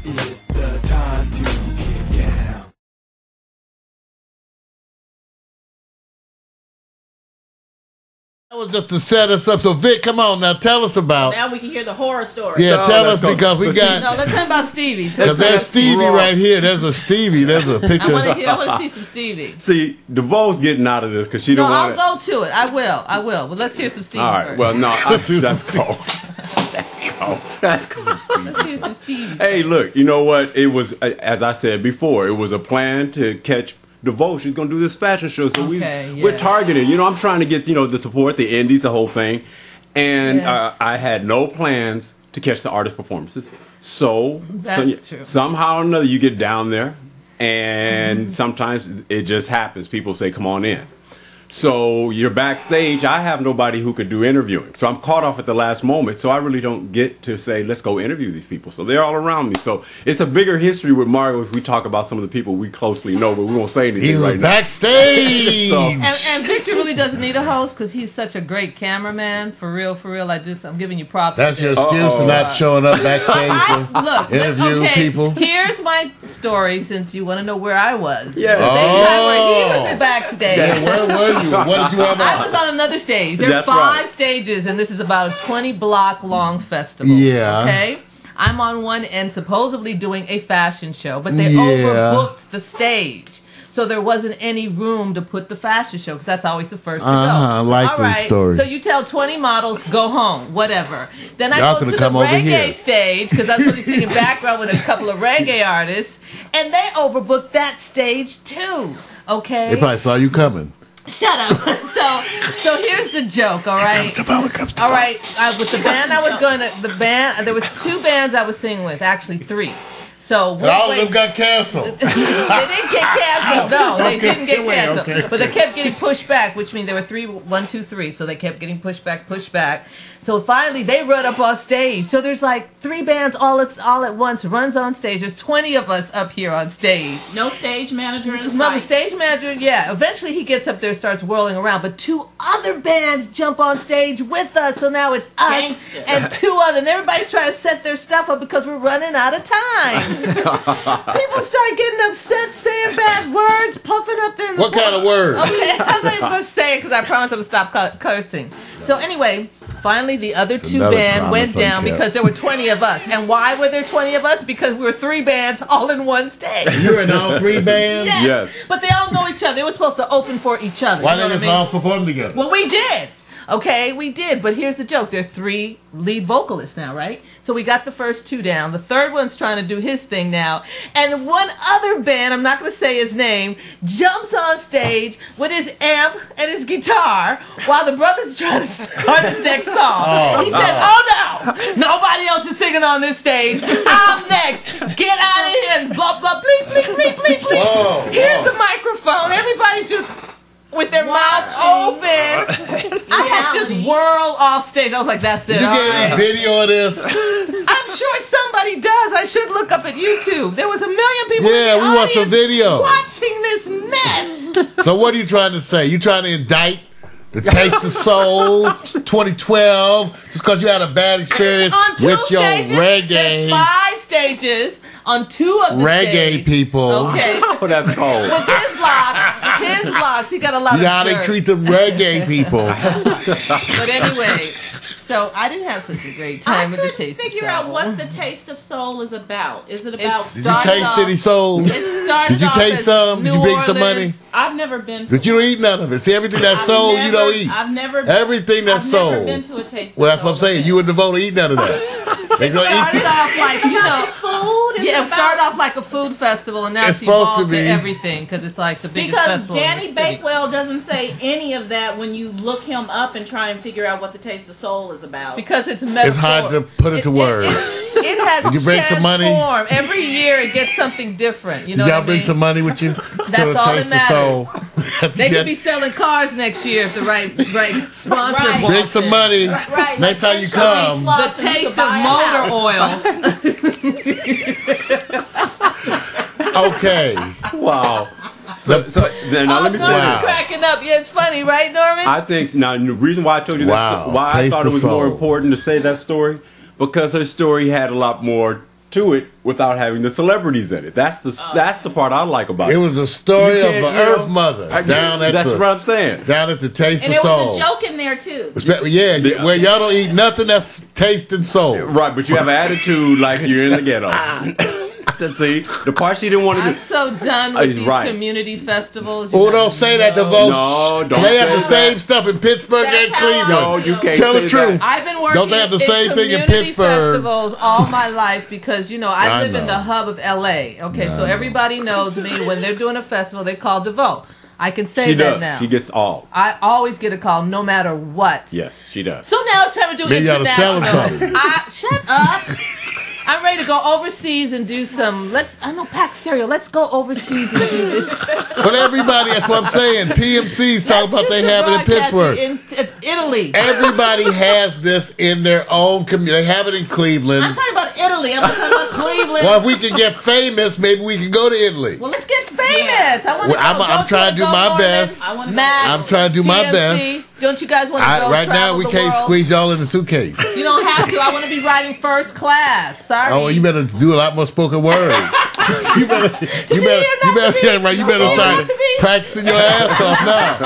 It's the time to get down. That was just to set us up. So, Vic, come on now, tell us about. Now we can hear the horror story. Yeah, tell us because we got. No, let's talk about Stevie. Because there's Stevie right here. There's a Stevie. There's a picture. I want to see some Stevie. See, DeVeaux's getting out of this because she don't want I'll go to it. I will. But let's hear some Stevie All right. first. Well, no, that's cool. That's cool. Let's hear some Stevie. Hey, look, you know what? It was, as I said before, it was a plan to catch DeVeaux. She's going to do this fashion show. So we're targeted. You know, I'm trying to get, the support, the indies, the whole thing. And I had no plans to catch the artist performances. So somehow or another, you get down there. And sometimes it just happens. People say, come on in. So you're backstage. I have nobody who could do interviewing. So I'm caught off at the last moment. So I really don't get to say, let's go interview these people. So they're all around me. So it's a bigger history with Mario as we talk about some of the people we closely know, but we won't say anything right now. Backstage. So, and Victor really doesn't need a host because he's such a great cameraman. For real. I'm giving you props. That's your excuse for not showing up backstage Look, interview people. Here's my story since you want to know where I was. Yeah. The same time where he was backstage. Yeah, where were you? What did you have on? I was on another stage. There are 5 stages, and this is about a 20-block long festival. Yeah. Okay? I'm on one end supposedly doing a fashion show, but they overbooked the stage. So there wasn't any room to put the fashion show because that's always the first to go. I like this story. So you tell 20 models, go home, whatever. Then I go to the reggae stage because that's what you're singing background with a couple of reggae artists, and they overbooked that stage too. Okay? They probably saw you coming. Shut up. So here's the joke, all right? All right, with the band I was going to, there was 2 bands I was singing with, actually 3. So all of them got canceled. They didn't get canceled. No, they didn't get canceled. Okay. But they kept getting pushed back, which means there were 1, 2, 3. So they kept getting pushed back. So finally, they run up on stage. So there's like 3 bands all at once runs on stage. There's 20 of us up here on stage. No stage manager in sight. No, the stage manager, eventually he gets up there, starts whirling around, but 2 other bands jump on stage with us. So now it's us and 2 other, and everybody's trying to set their stuff up because we're running out of time. People start getting upset, saying bad words, puffing up their... What kind of words? Okay, I'm not even going to say it because I promised I would stop cursing. So anyway, finally the other 2 band went down because there were 20 of us. And why were there 20 of us? Because we were 3 bands all in one stage. You're in all 3 bands? Yes. But they all know each other. They were supposed to open for each other. Why didn't they all perform together? Well, we did. Okay, we did. But here's the joke. There's 3 lead vocalists now, right? So we got the first 2 down. The third one's trying to do his thing now. And one other band, I'm not going to say his name, jumps on stage with his amp and his guitar while the brother's trying to start his next song. He said, oh no, nobody else is singing on this stage. I'm next. Get out of here and blah, blah, bleep, bleep, bleep, bleep, bleep. Here's the microphone. Everybody's just... with their mouths open. I had just whirl off stage. I was like, that's it. You get a video of this? I'm sure somebody does. I should look up at YouTube. There was 1 million people in the we watched some video. watching this mess. So what are you trying to say? You trying to indict the Taste of Soul 2012 just because you had a bad experience with your reggae? There's 5 stages on 2 of the reggae people. Oh, Okay. that's cold. With his locks, he got a lot of how they treat the reggae people. But anyway, so I didn't have such a great time with the Taste of Soul. Figure out what the Taste of Soul is about. Is it about? Did you taste any soul? Did you taste some? Did you bring some money? I've never been to But you don't eat none of it. See, everything that's soul, you don't eat. I've never everything that's soul. I've never been to a Taste of Well, that's Soul. what I'm saying. You and DeVeaux eat none of that. They gonna eat started off like, food. It started off like a food festival, and now it's evolved to everything because it's like the biggest festival. Because Danny Bakewell doesn't say any of that when you look him up and try and figure out what the Taste of Soul is about. Because it's metaphor. It's hard to put it to words. It has Did you bring some money? Every year it gets something different. You know y'all bring some money with you? That's all that matters. That's they could be selling cars next year if the right sponsor bring some money. Right. Next time you come. The taste of motor oil. Okay. Wow. So then now let me say Norman's cracking up. Yeah, it's funny, right, Norman? I think now the reason why I told you that why I thought it was more important to say that story because her story had a lot more to it without having the celebrities in it. That's the part I like about it. It was a story of You an know, Earth Mother down at that's the, what I'm saying. down at the Taste And of there Soul. was a joke in there too. Yeah, where y'all don't eat nothing that's tasting soul. Right, but you have an attitude like you're in the ghetto. See, the part she didn't want to I'm do. so done with He's these right. community festivals. Oh, don't say that, DeVeaux. No, don't They have say the same that. stuff in Pittsburgh That's and how I Cleveland. No, you can't Tell the say truth. that. I've been working Don't they have the same thing in community Pittsburgh? festivals all my life because, you know, I I live in know. the hub of LA. Okay, so everybody knows me. When they're doing a festival, they call DeVeaux. I can say She that does. now. She gets all. I always get a call no matter what. Yes, she does. So now it's time to do Maybe you ought to sell international. them something. Shut up. I'm ready to go overseas and do some. I know Pack Stereo. Let's go overseas and do this. But everybody, that's what I'm saying. PMCs talk about they have it in Pittsburgh. In Italy. Everybody has this in their own community. They have it in Cleveland. I'm talking about Italy. I'm not talking about Cleveland. Well, if we can get famous, maybe we can go to Italy. Well, let's get famous. I want to Well, I'm trying to do my best. I want to Mac, I'm trying to do my PMC. best. Don't you guys want to go Right now, travel we the can't world? squeeze y'all in the suitcase. You don't have to. I want to be riding first class. Sorry. Oh, you better do a lot more spoken word. You better be or not to be? yeah, right. You better be or start not to be? practicing your ass off now.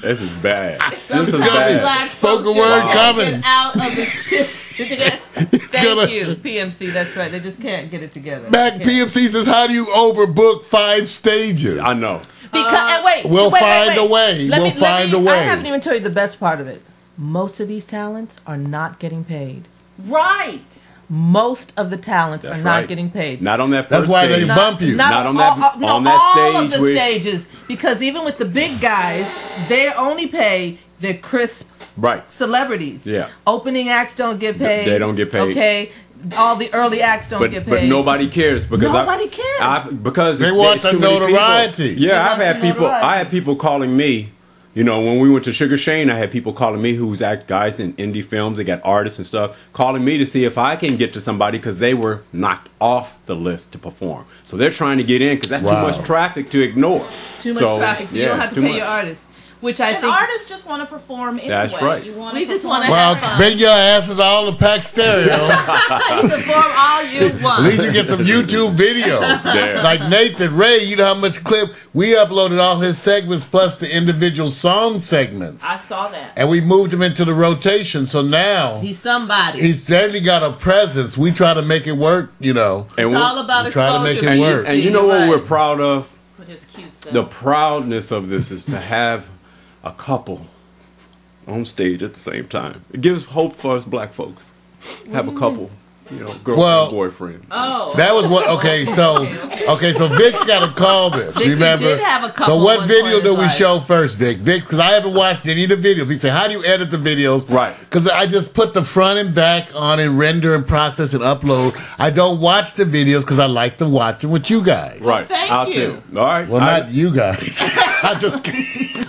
This is bad. This is gonna be bad. Black Spoken folks, word you're coming. Get out of the shit. Thank gonna- you, PMC. That's right. They just can't get it together. Mac They can't. PMC says, "How do you overbook 5 stages?" I know. Because and wait, We'll wait, find wait. a way. Let We'll me- find a way. I haven't even told you the best part of it. Most of these talents are not getting paid. Right. Most of the talents That's are not right. getting paid. Not on that That's first why stage. they bump you. Not on that- no, on that all of stage the with- stages, because even with the big guys, they only pay their crisp Right. celebrities. Yeah. Opening acts don't get paid. They don't get paid. Okay. All the early acts don't get paid. But nobody cares because Nobody cares. because They it's- want it's the too many people. notoriety. Yeah, They I've want had the people. notoriety. I had people calling me. You know, when we went to Sugar Shane, I had people calling me who's act guys in indie films. They got artists and stuff calling me to see if I can get to somebody because they were knocked off the list to perform. So they're trying to get in because that's too Wow. much traffic to ignore. Too much So, traffic, so you yeah, don't have it's to too pay much. your artists. Which I And think artists just want to perform anyway. That's right. You wanna We just perform. wanna Well, have fun. bring your asses all to Pack Stereo. You perform all you At want. least you get some YouTube video. Yeah. Like Nathan Ray, you know how much clip we uploaded all his segments plus the individual song segments, I saw that. and we moved him into the rotation. So now he's somebody. he's certainly got a presence. We try to make it work, you know. And It's we- all about we try to make exposure. it work. and you know what Right. we're proud of? With his cute self. The proudness of this is to have a couple on stage at the same time. It gives hope for us black folks. Have a couple, you know, girlfriend, Well- boyfriend. Oh. That was what. Okay, so Vic's got to call this. Vic, you remember? did have a couple So what one video point in do his we life. show first, Vic? Because I haven't watched any of the videos. We say, how do you edit the videos? Right. Because I just put the front and back on and render and process and upload. I don't watch the videos because I like to watch them with you guys. Right. thank I'll you. too. All right. Well, not you guys. I just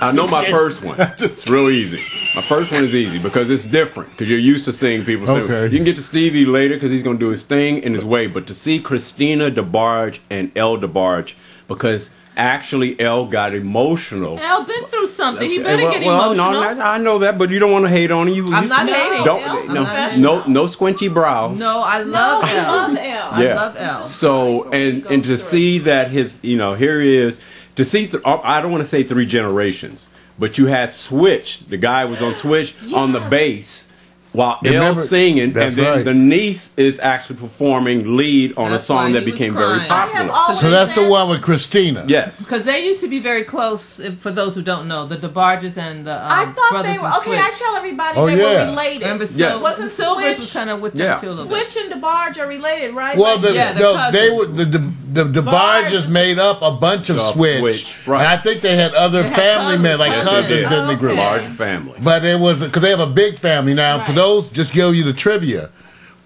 I know my first one. It's real easy. My first one is easy because it's different because you're used to seeing people sing. Okay. You can get to Stevie later because he's going to do his thing in his way. But to see Christina DeBarge and Elle DeBarge, because actually Elle got emotional. Elle been through something. He better get No, emotional. I know that, but you don't want to hate on him. I'm not hating. Don't, Elle's no, professional. no squinchy brows. No, I No, love I Elle. love Elle. I love Elle. So and to see that his, you know, here he is to see. I don't want to say 3 generations, but you had Switch. The guy was on Switch on the bass while Remember- Elle singing, and that's then right. the niece is actually performing lead on That's a song why that he was became very crying. I have popular. always So that's the said- one with Christina. Yes. Because they used to be very close, for those who don't know, the DeBarges and the I thought brothers they were and okay. I Switch. tell everybody Oh, they yeah. were related. Remember, Yeah. Wasn't Silvers Switch- was kind of with Yeah. them too a little bit. Switch and DeBarge are related, right? Well, Like, Yeah, they're they cousins. were the Barges made up a bunch of Switch, Right. and I think they had other They had family men, like cousins. Yes, they cousins did. in the group. Okay. Large family. But it was because they have a big family now. For Right. those, just give you the trivia.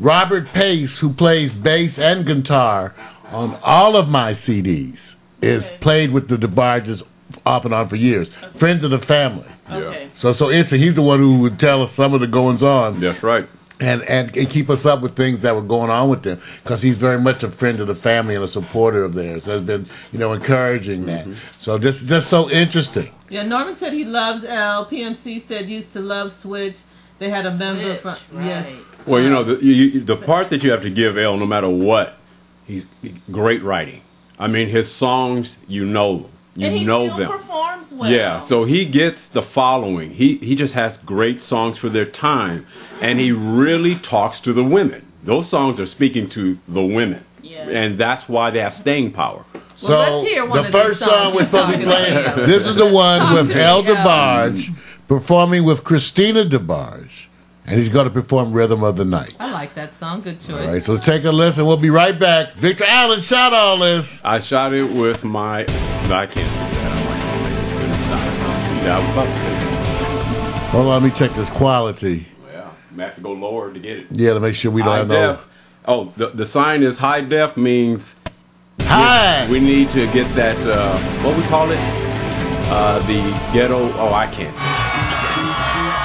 Robert Pace, who plays bass and guitar on all of my CDs, is played with the DeBarges off and on for years. Friends of the family. Okay. So he's the one who would tell us some of the goings on That's right. and keep us up with things that were going on with them, because he's very much a friend of the family and a supporter of theirs. Has been, encouraging that. So this is just so interesting. Yeah, Norman said he loves Elle. PMC said used to love Switch. They had a member Switch, from right. yes. Well, you know, the part that you have to give L, no matter what, he's great writing. I mean, his songs, you know and he know still them. Performs well. Yeah, so he gets the following. He just has great songs for their time, and he really talks to the women. Those songs are speaking to the women, and that's why they have staying power. So well, let's hear one the of first these songs song we're you're supposed to be talking playing. about. This is the one Talk with to me, El El. DeBarge performing with Christina DeBarge, and he's going to perform "Rhythm of the Night." I like that song. Good choice. All right, so let's take a listen. We'll be right back. Victor Allen shot all this. I shot it with my. No, I can't say that. I was about to say that. Hold on, let me check this quality. Yeah, I have to go lower to get it. Yeah, to make sure we don't High have no. def. Oh, the sign is high def means Hi. we need to get that. What we call it? The ghetto. Oh, I can't say it.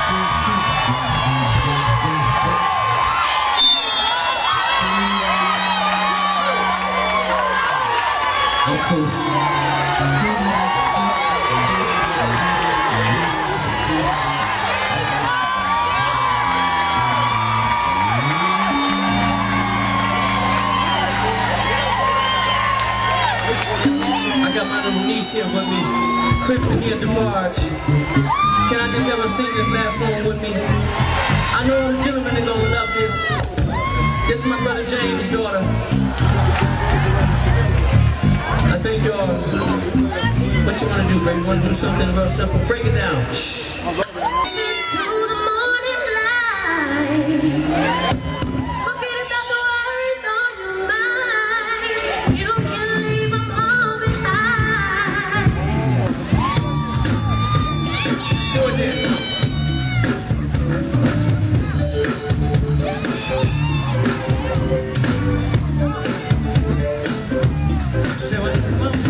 I'm cool. I got my little niece here with me, Trippin here DeVeaux. Can I just ever sing this last song with me? I know the gentlemen are gonna love this. This is my brother James' daughter. I think y'all, what you wanna do, baby? You wanna do something real simple? Break it down. Shh. Into the morning light. Forget about the worries on your mind. You can leave them all behind. Do it then. Say what?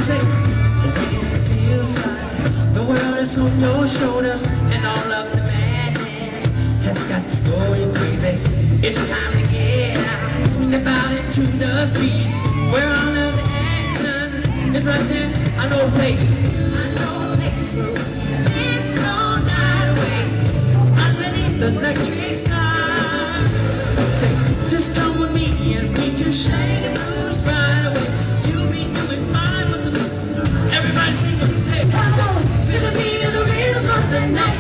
Say. It feels like the world is on your shoulders and all of the madness has got you going crazy. It's time to get out, step out into the streets where all of the action is right there. I know a place. I know a place. It's all night away underneath the electric sky. Say, just come with me and we can shake the blues right away. You'll be doing fine with the everybody sing with me. Hey, Come on, to the beat of the rhythm of the night.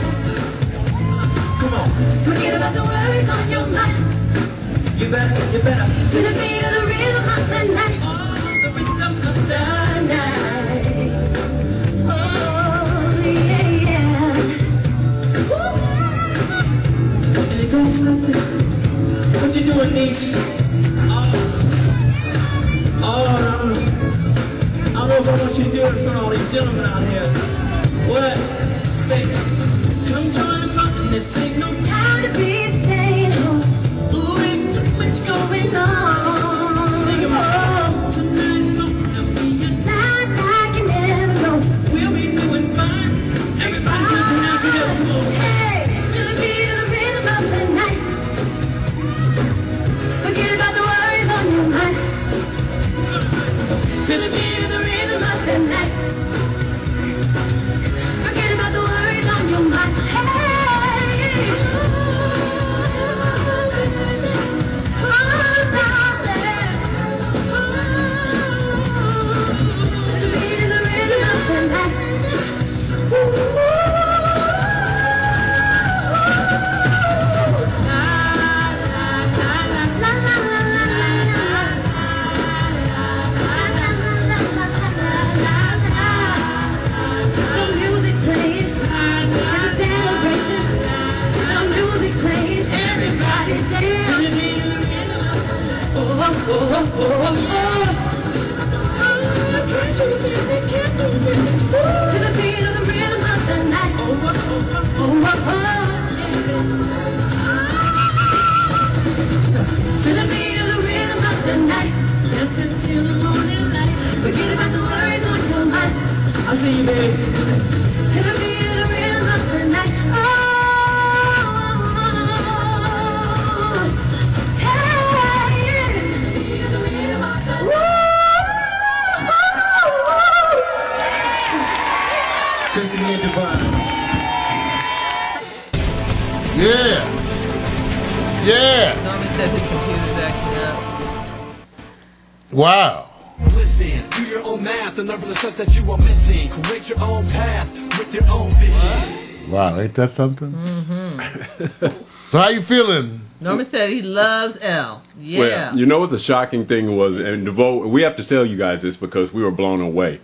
come on, Forget about the worries on your mind. you better. To the beat of the rhythm of the night. Oh, the rhythm of the night. Oh, yeah, yeah. And it goes like this. What you doing, niece? Oh, I don't know if I want you to do it in front of all these gentlemen out here. What? Say, come join the fun. This ain't no time. Time to be staying home. Ooh, there's too much Going on. Think about it. Tonight's gonna be a night. Night like you never know. We'll be doing fine. Everybody put your hands together. Come on. Hey, to the beat of the rhythm of the night. Forget about the worries on your mind. To the beat of the rhythm of the night. Forget about the worries on your mind. Hey. To the beat of the rhythm of the night. To the beat of the rhythm of the night. Dancing till the morning light. Forget about the worries on your mind. I'll see you, babe. To the beat of the rhythm of the night. Oh, hey. Christine and Divine. Yeah. Yeah. Norman Wow. Listen, do your own math and learn from the stuff that you are missing. Create your own path with your own vision. Wow, ain't that something? So how you feeling? Norman said he loves L. Yeah. Well, you know what the shocking thing was? And DeVeaux, we have to tell you guys this because we were blown away.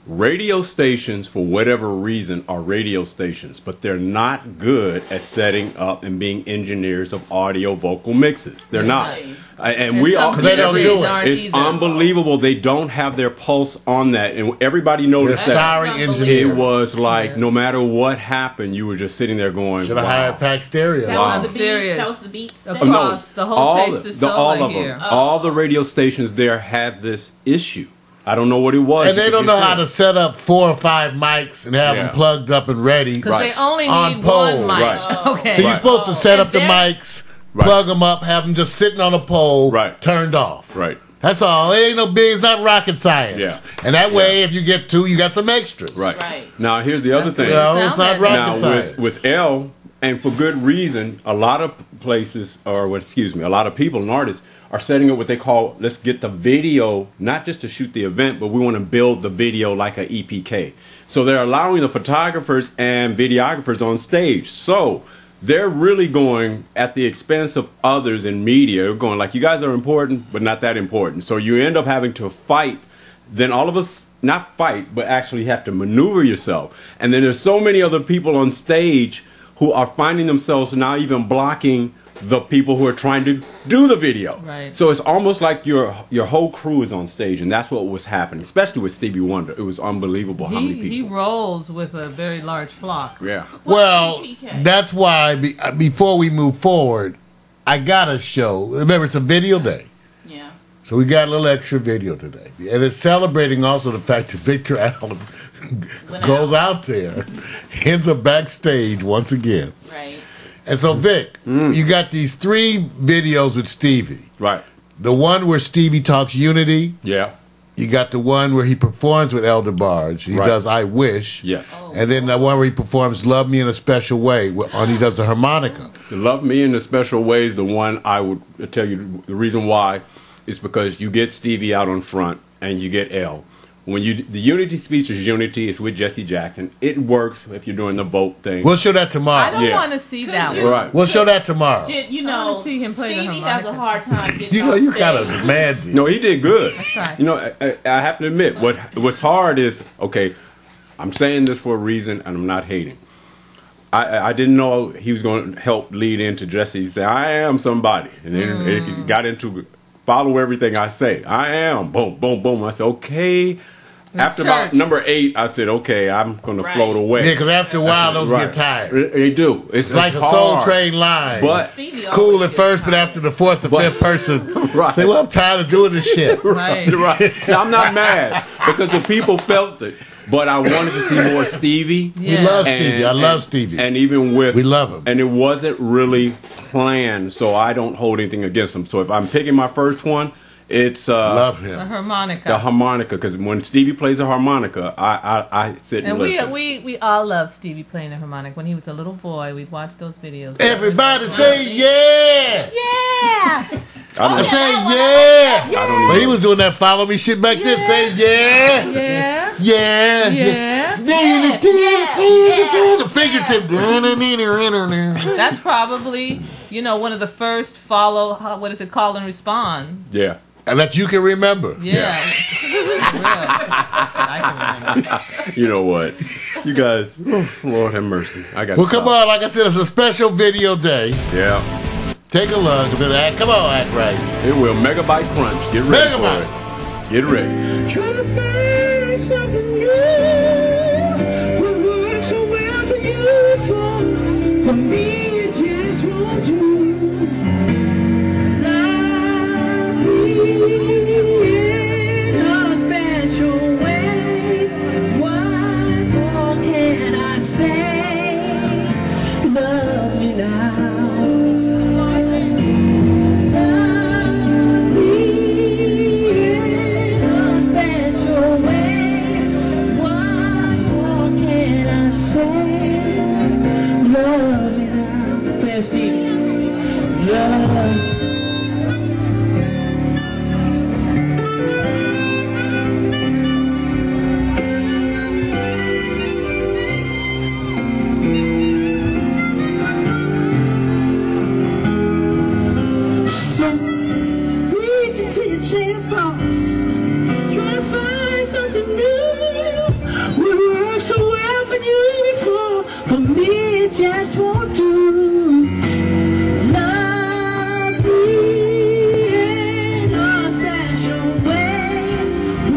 Radio stations, for whatever reason, are radio stations, but they're not good at setting up and being engineers of audio vocal mixes. They're not. And we all, they don't do it. It's unbelievable. They don't have their pulse on that. And everybody noticed They're that. sorry engineer. It was like, no matter what happened, you were just sitting there going, Should have hired Pack Stereo. That was the Serious. That was the beats. Across the whole Taste of Soul all I of hear. them. All the radio stations there had this issue. I don't know what it was. And they don't know how to set up 4 or 5 mics and have them plugged up and ready. Because they only on need pole. one mic. Right. Okay. So you're supposed to set up the then- mics, plug them up, have them just sitting on a pole, turned off. Right. That's all. It ain't no big, it's not rocket science. Yeah. And that way, if you get 2, you got some extras. Right. Now, here's the other thing. No, it's not rocket science. With L, and for good reason, a lot of places, a lot of people and artists are setting up what they call, let's get the video, not just to shoot the event, but we want to build the video like a EPK. So they're allowing the photographers and videographers on stage. So they're really going at the expense of others in media. They're going like, you guys are important, but not that important. So you end up having to fight. Then all of us, not fight, but actually have to maneuver yourself. And then there's so many other people on stage who are finding themselves now even blocking the people who are trying to do the video. Right. So it's almost like your whole crew is on stage, and that's what was happening, especially with Stevie Wonder. It was unbelievable how many people. He rolls with a very large flock. Yeah. Well, that's why before we move forward, I got to show. Remember, it's a video day. Yeah. So we got a little extra video today. And it's celebrating also the fact that Victor Allen goes out there, ends up backstage once again. Right. And so, Vic, you got these 3 videos with Stevie. Right. The one where Stevie talks Unity. Yeah. You got the one where he performs with El DeBarge. He does I Wish. Yes. And then the one where he performs Love Me in a Special Way. And he does the harmonica. The Love Me in a Special Way is the one I would tell you the reason why is because you get Stevie out on front and you get L. When the Unity speech is Unity, it's with Jesse Jackson. It works if you're doing the vote thing. We'll show that tomorrow. I don't want to see that one. Right. We'll show that tomorrow. Did I wanna see him play the Stevie has a harmonica. hard time getting You know, on you stage. got a man. No, he did good. That's right. You know, I have to admit, what's hard is, okay, I'm saying this for a reason, and I'm not hating. I didn't know he was going to help lead into Jesse say, I am somebody. And then it got into follow everything I say. I am. Boom, boom, boom. I said, okay. After about number 8, I said, okay, I'm going to float away. Yeah, because after a while, those get tired. They do. It's like a hard. Soul Train line. But it's cool at first, but after the 4th or 5th person, say, well, I'm tired of doing this shit. Right. Right. Now, I'm not mad because the people felt it. But I wanted to see more Stevie. We love Stevie. I love Stevie. And even with... We love him. And it wasn't really planned, so I don't hold anything against him. So if I'm picking my first one, it's... love him. The harmonica. The harmonica, because when Stevie plays a harmonica, I sit and listen. we all love Stevie playing the harmonica. When he was a little boy, we'd watch those videos. Everybody say yeah! Yeah! I say yeah! I don't So even he was doing that follow me shit back then. Say yeah! Yeah! Yeah! Yeah! The fingertip. That's probably, one of the first what is it, call and respond. Yeah. And that you can remember. Yeah. I can remember. You know what? You guys, Lord have mercy. I got Well, come on. Like I said, it's a special video day. Yeah. Take a look. Come on, act right. It will. Megabyte Crunch. Get ready for it. Get ready. Trying to find something new. What works so well for you, for me, it just won't do. Love me in a special way. What more can I say? Love me now. Love me now. changing thoughts, trying to find something new. Would work so well for you before, for me it just won't do. Love me in a special way.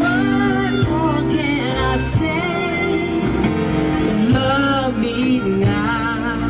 What more can I say? Love me now.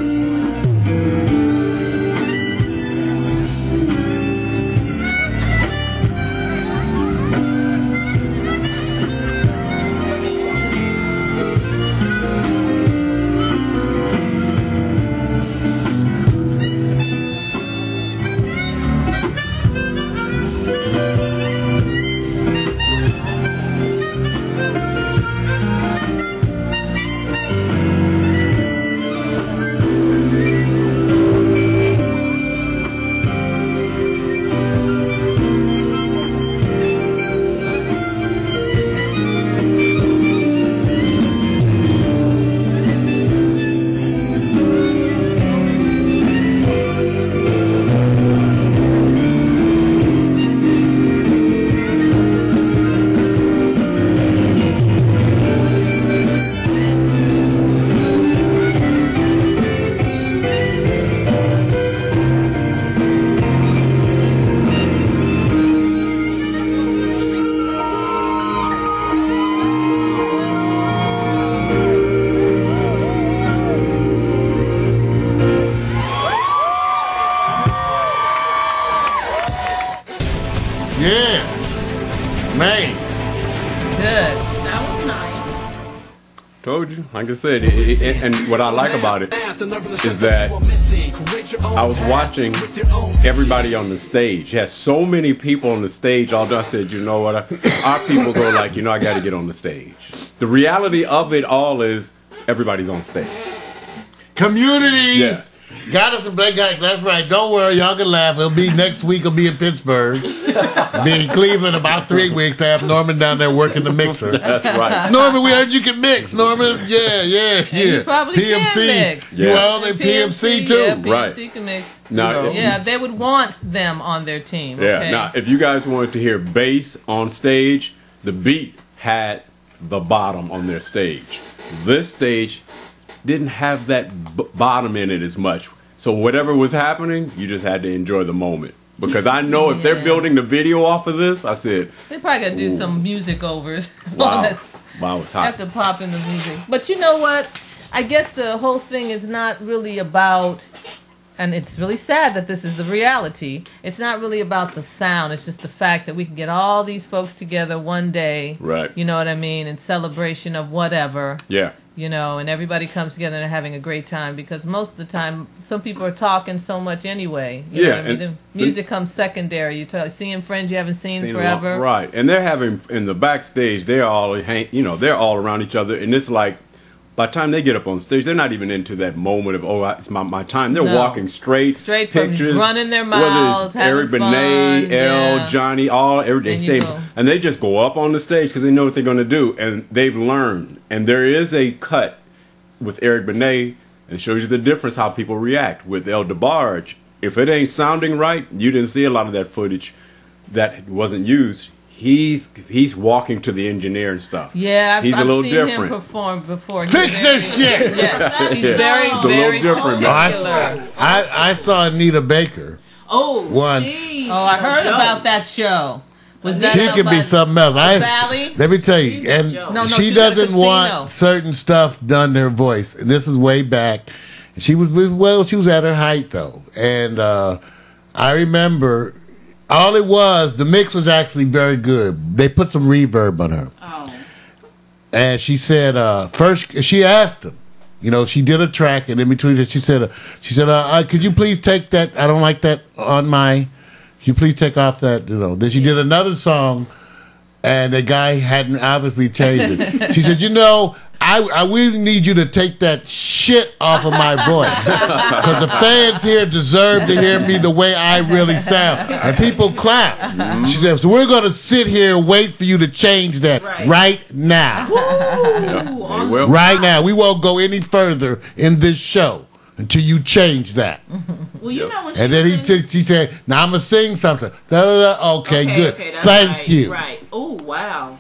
Yeah. Man. Good. That was nice. Told you. Like I said, and what I like about it is that I was watching everybody on the stage. It has so many people on the stage. Although I said, you know what, our people go like, I got to get on the stage. The reality of it all is everybody's on stage. Community. Yes. Got us a black guy. That's right. Don't worry. Y'all can laugh. It'll be next week. It'll be in Pittsburgh. Be in Cleveland about 3 weeks to have Norman down there working the mixer. That's right. Norman, we heard you can mix. Norman, yeah. You probably PMC. can mix. You on in PMC too. Yeah, PMC Right. can mix. Now, Yeah, they would want them on their team. Yeah. Okay? Now, if you guys wanted to hear bass on stage, the beat had the bottom on their stage. This stage didn't have that bottom in it as much. So whatever was happening, you just had to enjoy the moment. Because I know if they're building the video off of this, I said, They probably got to do some music overs. wow. Wow, it's hot. Have to pop in the music. But you know what? I guess the whole thing is not really about, and it's really sad that this is the reality, it's not really about the sound. It's just the fact that we can get all these folks together one day. Right. You know what I mean? In celebration of whatever. Yeah. And everybody comes together and they're having a great time, because most of the time, some people are talking so much anyway. You know what I mean? The music comes secondary. You're seeing friends you haven't seen forever. Right. And they're having, in the backstage, they're all they're all around each other. And it's like, by the time they get up on stage, they're not even into that moment of, it's my time. They're walking straight pictures, from running their mouths, whether it's Eric having Benet, fun, L, Johnny, and they just go up on the stage because they know what they're going to do, and they've learned. And there is a cut with Eric Benet, and it shows you the difference how people react. With El DeBarge, if it ain't sounding right, you didn't see a lot of that footage that wasn't used. He's walking to the engineer and stuff. Yeah, I've a little seen different. him perform before. Fix this shit. Yeah, he's Yeah. very, It's a very little different, particular. I saw Anita Baker. Oh, Once. geez, Oh, I no heard joke. about that show. Was that She could be something else. Valley? Let me tell you, She's no and joke. No, she she's at a doesn't casino. want certain stuff done to her voice. And this is way back. She was at her height though, and I remember all it was. The mix was actually very good. They put some reverb on her, Oh. and she said first she asked him. She did a track, and in between it, she said, could you please take that? I don't like that on my. Could you please take off that? Then she did another song, and the guy hadn't obviously changed it. She said, I really need you to take that shit off of my voice, because the fans here deserve to hear me the way I really sound. And people clap. Mm-hmm. She said, so we're going to sit here and wait for you to change that right now. Yeah, they will. Right now. We won't go any further in this show until you change that. Well, you know when And then she said, now I'm going to sing something. Da, da, da. Okay, good. That's Thank right, you. Right. Oh, wow.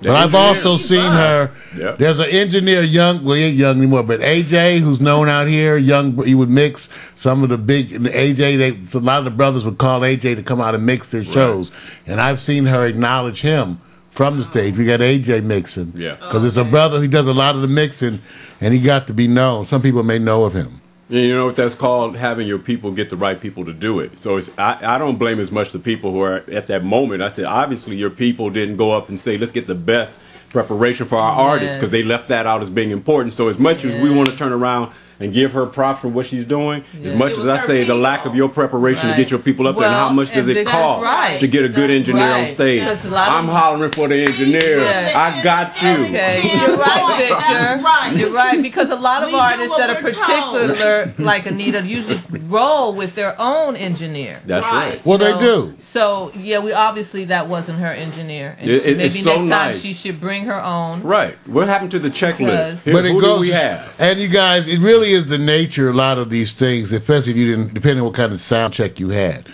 But I've also seen her. Yep. There's an engineer, he ain't young anymore, but AJ, who's known out here, he would mix some of the big, and AJ, a lot of the brothers would call AJ to come out and mix their shows. And I've seen her acknowledge him from the stage. We got AJ mixing. Yeah. Because it's a brother who does a lot of the mixing, and he got to be known. Some people may know of him. You know what that's called? Having your people get the right people to do it. So I don't blame as much the people who are at that moment. I said, obviously your people didn't go up and say, let's get the best preparation for our artists, because they left that out as being important. So as much as we want to turn around and give her props for what she's doing, as much as I say the lack of your preparation to get your people up there, and how much does it cost to get a good engineer on stage? I'm hollering for the engineer. I got you. Okay, you're right, Victor. You're right, because a lot of artists that are particular, like Anita, usually roll with their own engineer. That's right. Well, they do. So, we obviously that wasn't her engineer. And maybe it's so next time nice. she should bring her own. Right. What happened to the checklist? But it Who goes, do we have? and you guys, it really is the nature of a lot of these things, especially if you didn't, depending on what kind of sound check you had.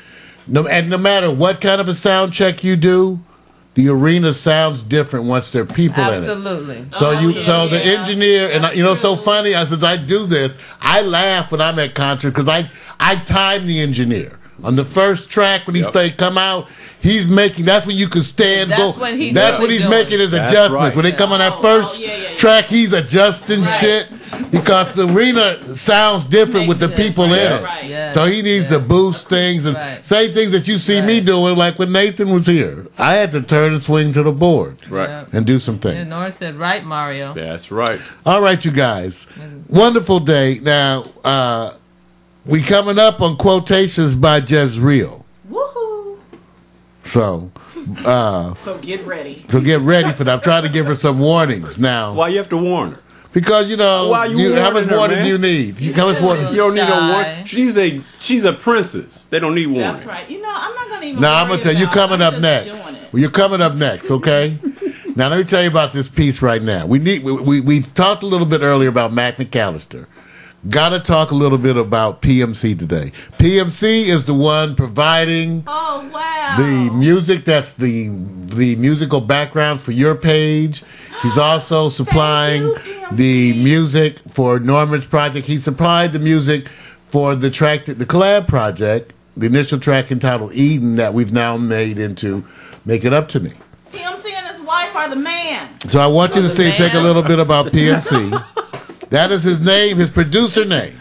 No matter what kind of a sound check you do, the arena sounds different once there are people in it. Absolutely. So the engineer, and so funny, since I do this, I laugh when I'm at concerts because I time the engineer. On the first track when he come out, he's making. That's when you can stand. That's when he's making his adjustments. Right. When they come on that first track, he's adjusting shit because the arena sounds different with the people in it. Right. So he needs to boost things and say things that you see me doing, like when Nathan was here. I had to turn and swing to the board and do some things. And Nora said, "Right, Mario." That's right. All right, you guys. Wonderful day. Now, we coming up on quotations by Jhezrel. Woohoo! So get ready. So get ready for that. I'm trying to give her some warnings now. Why you have to warn her? Because Why how much warning man? do you need? How much warning? You don't need no warning. She's a princess. They don't need warning. That's right. I'm not gonna even. Now I'm gonna tell you, you're coming up next. Well, you're coming up next, okay? Now let me tell you about this piece right now. We talked a little bit earlier about Mac McAllister. Got to talk a little bit about PMC today. PMC is the one providing the music. That's the musical background for your page. He's also supplying the music for Norman's project. He supplied the music for the collab project, the initial track entitled Eden that we've now made into Make It Up to Me. PMC and his wife are the man. So I want you to take a little bit about PMC. That is his name, his producer name.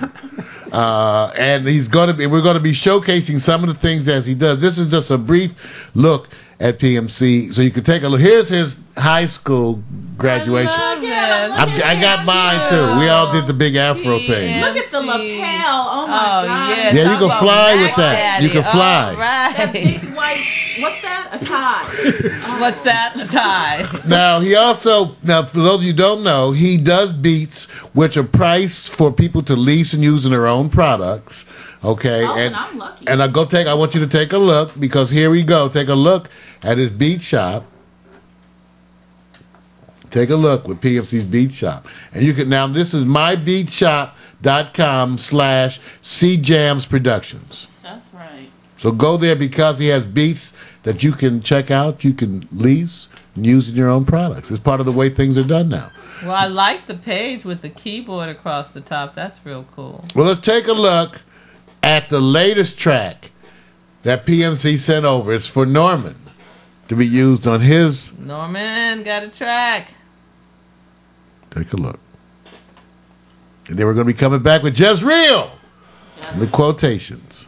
And we're going to be showcasing some of the things as he does. This is just a brief look at PMC. So you can take a look. Here's his high school graduation. I got mine too. We all did the big afro thing. Look at the lapel. Oh my God. Yeah, you can fly with that. You can fly. That big white, what's that? A tie. What's that? A tie. Now, for those of you who don't know, he does beats which are priced for people to lease and use in their own products. Okay, and I'm lucky. And I want you to take a look, because here we go. Take a look at his beat shop. Take a look with PMC's Beat Shop. And you can, now this is mybeatshop.com/CJams Productions. That's right. So go there, because he has beats that you can check out, you can lease, and use in your own products. It's part of the way things are done now. Well, I like the page with the keyboard across the top. That's real cool. Well, let's take a look at the latest track that PMC sent over. It's for Norman to be used on his... Norman got a track. Take a look. And then we're going to be coming back with Jhezrel. The quotations.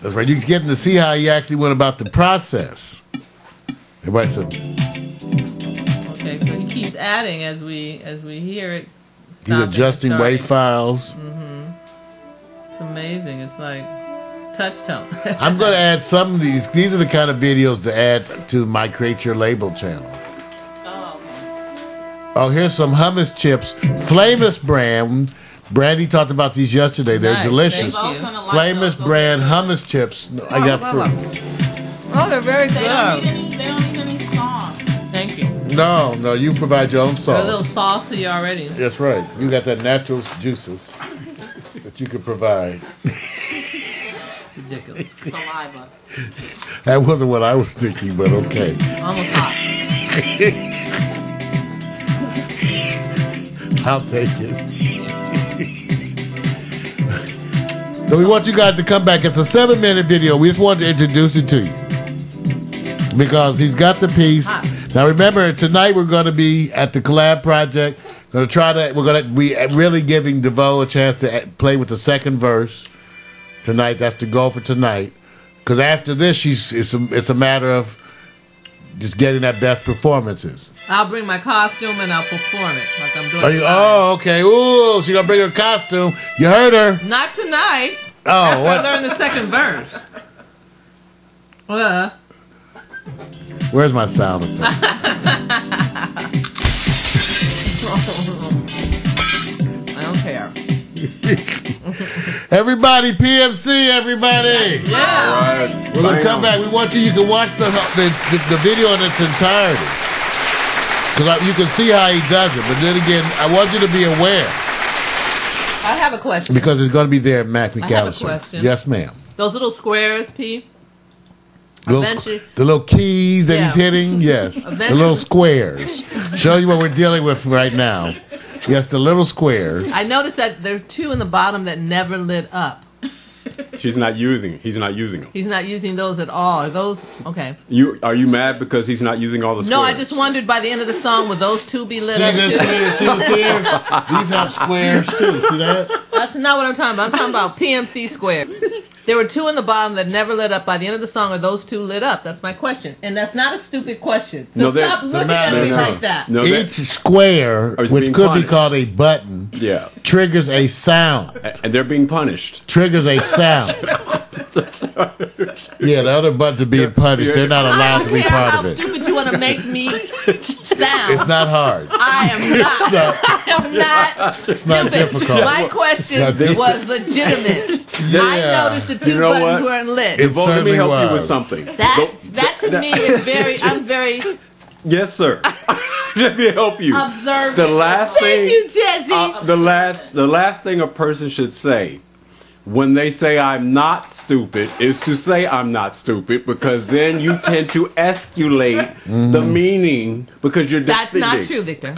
That's right. You're getting to see how he actually went about the process. Everybody said Okay, so he keeps adding as we hear it. he's adjusting wave files. It's amazing. It's like touch tone. I'm going to add some of these. These are the kind of videos to add to my Create Your Label channel. Oh, okay. Oh, here's some hummus chips. Flamus brand. Brandy talked about these yesterday. They're Nice, delicious. thank you. Flamus brand hummus chips. I got fruit. Oh, they're very They don't good. need any sauce. Thank you. No, you provide your own They're a little sauce. saucy already. That's right. You got that natural juices that you could provide. Ridiculous. Saliva. That wasn't what I was thinking, but okay. Almost hot. I'll take it. So we want you guys to come back. It's a 7-minute video. We just wanted to introduce it to you because he's got the piece. Now remember, tonight we're going to be at the collab project. We're going to be really giving DeVeaux a chance to play with the second verse tonight. That's the goal for tonight. Because after this, it's a matter of just getting that best performances. I'll bring my costume and I'll perform it like I'm doing. Okay. Ooh, she's gonna bring her costume. You heard her. Not tonight. Oh, After what? I learn the second verse. Where's my sound effect? I don't care. Everybody, PMC, everybody. Yeah. All right. We're gonna come back. We want you can watch the video in its entirety. Because you can see how he does it. But then again, I want you to be aware. I have a question. Because it's going to be there at Mac I have a McAllister. question. Yes, ma'am. Those little squares, P. The little keys that he's hitting, yes. The little squares. Show you what we're dealing with right now. Yes, the little squares. I noticed that there's 2 in the bottom that never lit up. He's not using them. He's not using those at all. Are those okay? Are you mad because he's not using all the squares? No, I just wondered by the end of the song, will those 2 be lit up See this too? here? These have squares too. See that? That's not what I'm talking about. I'm talking about PMC square. There were 2 in the bottom that never lit up. By the end of the song, are those 2 lit up? That's my question. And that's not a stupid question. So stop looking at me like that. No, each square, which could be called a button, triggers a sound. And they're being punished. Triggers a sound. Yeah, the other buttons are being punished. They're not allowed to be part of it. I don't care how stupid you want to make me sound. It's not hard. I am not. I am not It's stupid. not difficult. My question was legitimate. I noticed the 2 buttons weren't lit. Let me help you with something. That to me is very. I'm very. Yes, sir. Let me help you. Observant. The last Thank you, Jesse. the last thing a person should say when they say I'm not stupid is to say I'm not stupid, because then you tend to escalate the meaning because you're That's defending. not true, Victor.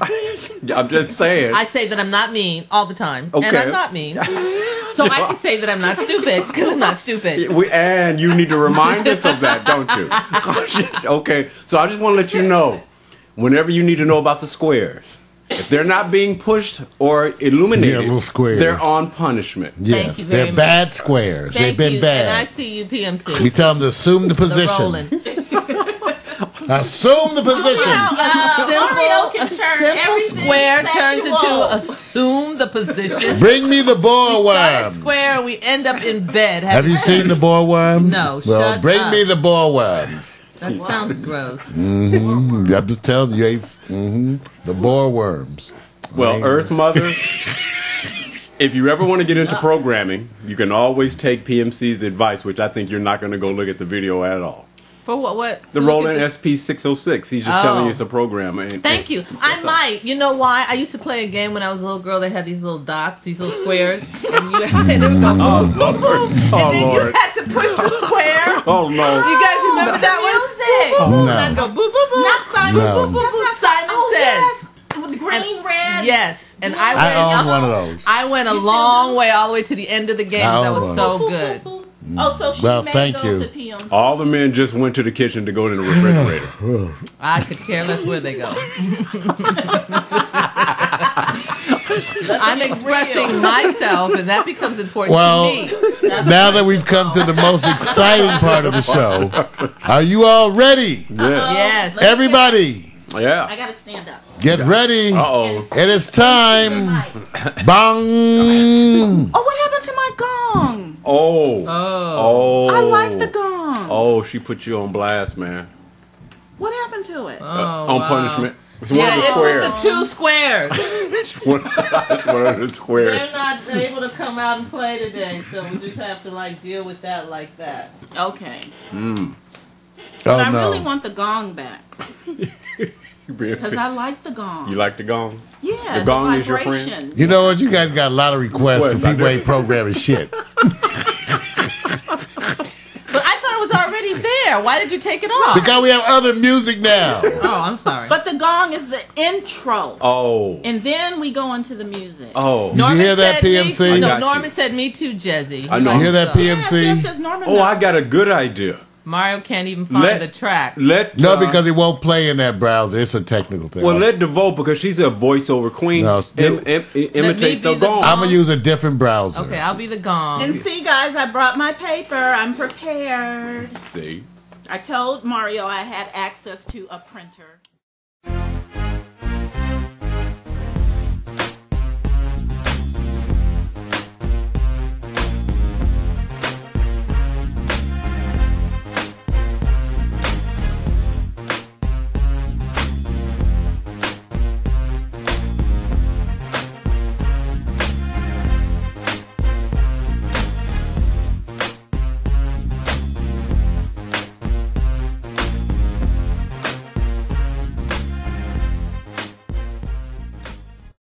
I'm just saying. I say that I'm not mean all the time, and Okay. I'm not mean. So I can say that I'm not stupid because I'm not stupid. And you need to remind us of that, don't you? Okay, so I just want to let you know, whenever you need to know about the squares, if they're not being pushed or illuminated, little squares. They're on punishment. Yes, you they're very bad squares. Thank They've been you. bad. And I see you, PMC. We tell them to assume the The position. rolling. Assume the position. Mario can turn Simple everything square turns sexual. into assume the position. Bring me the boar We start at worms. square, we end up in bed. Have you seen the boar worms? No, Well, shut bring up. me the boar worms. That sounds gross. I'm just telling you, the boar worms. Well, Earth Mother, if you ever want to get into programming, you can always take PMC's advice, which I think you're not going to go look at the video at all. For what? The Roland SP606. He's just telling you it's a program. Thank you. I might. You know why? I used to play a game when I was a little girl. They had these little dots, these little squares, and you had to go boom, boom, boom, boom, and then you had to push the square. Oh no! You guys remember that one? No. And go boom, boom, boom. Not Simon. No. Boom, boom, boom. Simon Says. With green, red. Yes, and I own one of those. I went a long way, all the way to the end of the game. I That own was one. so good. Oh, so she Well, may thank go you. to PMC. All the men just went to the kitchen to go to the refrigerator. I could care less where they go. I'm expressing myself, and that becomes important Well, to me. now that we've come to the most exciting part of the show, are you all ready? Yeah. Yes. Everybody, I Yeah. gotta stand up. get ready. Uh-oh. It is time. Bong. Oh, what happened to my gong? Oh. Oh. I like the gong. Oh, she put you on blast, man. What happened to it? On punishment. It's one Yeah, of the it's squares. with the 2 squares. It's one of the They're squares. not able to come out and play today, so we just have to like deal with that like that. Okay. Oh But I really no. want the gong back. Because I like the gong. You like the gong? Yeah, The gong is your vibration. friend? You know what? You guys got a lot of requests Requests, from I people do. ain't programming shit. But I thought it was already there. Why did you take it off? Because we have other music now. Oh, I'm sorry. But the gong is the intro. Oh. And then we go into the music. Oh. Did you hear that, said me PMC? too. I No, got Norman you. said me too, Jezzy. I know. You hear that, Yes, PMC? yes, yes, Norman. Oh, I got a good idea. Mario can't even find the track. Let No, because it won't play in that browser. It's a technical thing. well, let DeVeaux, because she's a voiceover queen, No, imitate the be the gong. I'm going to use a different browser. Okay, I'll be the gong. And see, guys, I brought my paper. I'm prepared. See? I told Mario I had access to a printer.